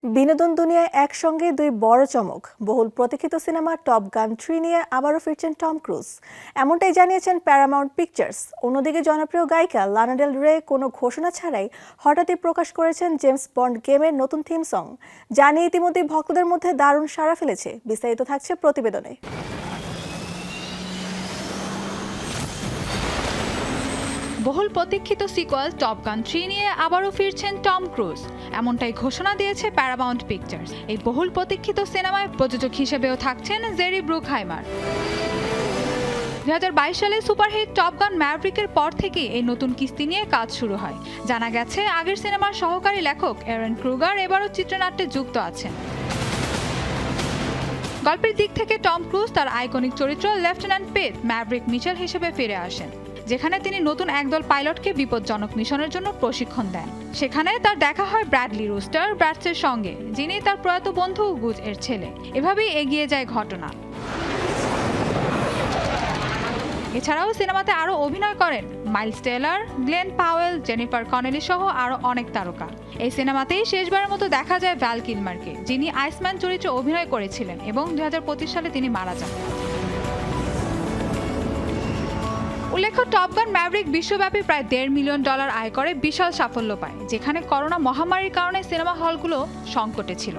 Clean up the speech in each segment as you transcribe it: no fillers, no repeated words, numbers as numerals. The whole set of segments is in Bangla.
বিনোদন দুনিয়ায় একসঙ্গে দুই বড় চমক। বহুল প্রতীক্ষিত সিনেমা টপ গান 3 নিয়ে আবারও ফিরছেন টম ক্রুজ, এমনটাই জানিয়েছেন প্যারামাউন্ট পিকচার্স। অন্যদিকে জনপ্রিয় গায়িকা লানা ডেল রে কোনো ঘোষণা ছাড়াই হঠাৎই প্রকাশ করেছেন জেমস বন্ড গেমের নতুন থিম সং, যা নিয়ে ইতিমধ্যেই ভক্তদের মধ্যে দারুণ সাড়া ফেলেছে। বিস্তারিত থাকছে প্রতিবেদনে। বহুল প্রতীক্ষিত সিকুয়েল টপ গান 3 নিয়ে আবারও ফিরছেন টম ক্রুজ, এমনটাই ঘোষণা দিয়েছে প্যারামাউন্ট পিকচার্স। এই বহুল প্রতীক্ষিত সিনেমায় প্রযোজক হিসেবেও থাকছেন জেরি ব্রুকহাইমার। 2022 সালে সুপারহিট টপ গান ম্যাভরিকের পর থেকেই এই নতুন কিস্তি নিয়ে কাজ শুরু হয়। জানা গেছে আগের সিনেমার সহকারী লেখক এরন ক্রুগার এবারও চিত্রনাট্যে যুক্ত আছেন। গল্পের দিক থেকে টম ক্রুজ তার আইকনিক চরিত্র লেফটেন্যান্ট পেট ম্যাভরিক মিচেল হিসেবে ফিরে আসেন, যেখানে তিনি নতুন একদল পাইলটকে বিপজ্জনক মিশনের জন্য প্রশিক্ষণ দেন। সেখানে তার দেখা হয় ব্র্যাডলি রুস্টার ব্র্যাটসের সঙ্গে, যিনি তার প্রয়াত বন্ধু গুজ এর ছেলে। এভাবেই এগিয়ে যায় ঘটনা। এছাড়াও সিনেমাতে আরও অভিনয় করেন Miles Taylor, Glenn Powell, Jennifer Connelly সহ আরও অনেক তারকা। এই সিনেমাতেই শেষবারের মতো দেখা যায় ভ্যাল কিলমারকে, যিনি আইসম্যান চরিত্রে অভিনয় করেছিলেন এবং 2025 সালে তিনি মারা যান। উল্লেখ্য, টপ গান ম্যাভরিক বিশ্বব্যাপী প্রায় $1.5 মিলিয়ন আয় করে বিশাল সাফল্য পায়, যেখানে করোনা মহামারীর কারণে সিনেমা হলগুলো সংকটে ছিল।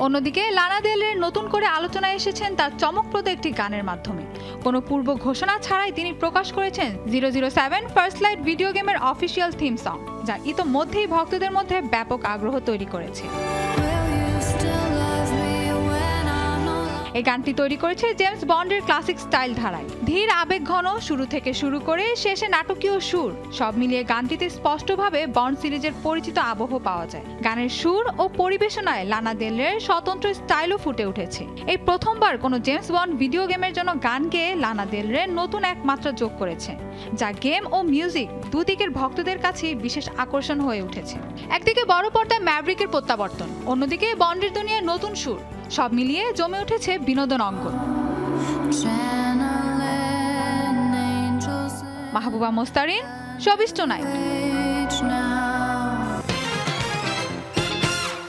অন্যদিকে লানা দেল রে নতুন করে আলোচনায় এসেছেন তার চমকপ্রদ একটি গানের মাধ্যমে। কোনো পূর্ব ঘোষণা ছাড়াই তিনি প্রকাশ করেছেন 007 ফার্স্ট লাইট ভিডিও গেমের অফিসিয়াল থিম সং, যা ইতোমধ্যেই ভক্তদের মধ্যে ব্যাপক আগ্রহ তৈরি করেছে। এই গানটি তৈরি করেছে জেমস বন্ডের ক্লাসিক স্টাইল ধারায়। ধীর আবেগঘন শুরু থেকে শুরু করে শেষে নাটকীয় সুর, সব মিলিয়ে গানটিতে স্পষ্টভাবে বন্ড সিরিজের পরিচিত আবহ পাওয়া যায়। গানের সুর ও পরিবেশনায় লানা দেল রের স্বতন্ত্র স্টাইলও ফুটে উঠেছে। এই প্রথমবার কোনো জেমস বন্ড ভিডিও গেমের জন্য গান গেয়ে লানা দেল রে নতুন এক মাত্রা যোগ করেছে, যা গেম ও মিউজিক দুদিকের ভক্তদের কাছে বিশেষ আকর্ষণ হয়ে উঠেছে। একদিকে বড় পর্দায় ম্যাভরিকের প্রত্যাবর্তন, অন্যদিকে বন্ডের দুনিয়ায় নতুন সুর, সব মিলিয়ে জমে উঠেছে বিনোদন অঙ্গন। Mahbuba Mostarin, showbiz tonight.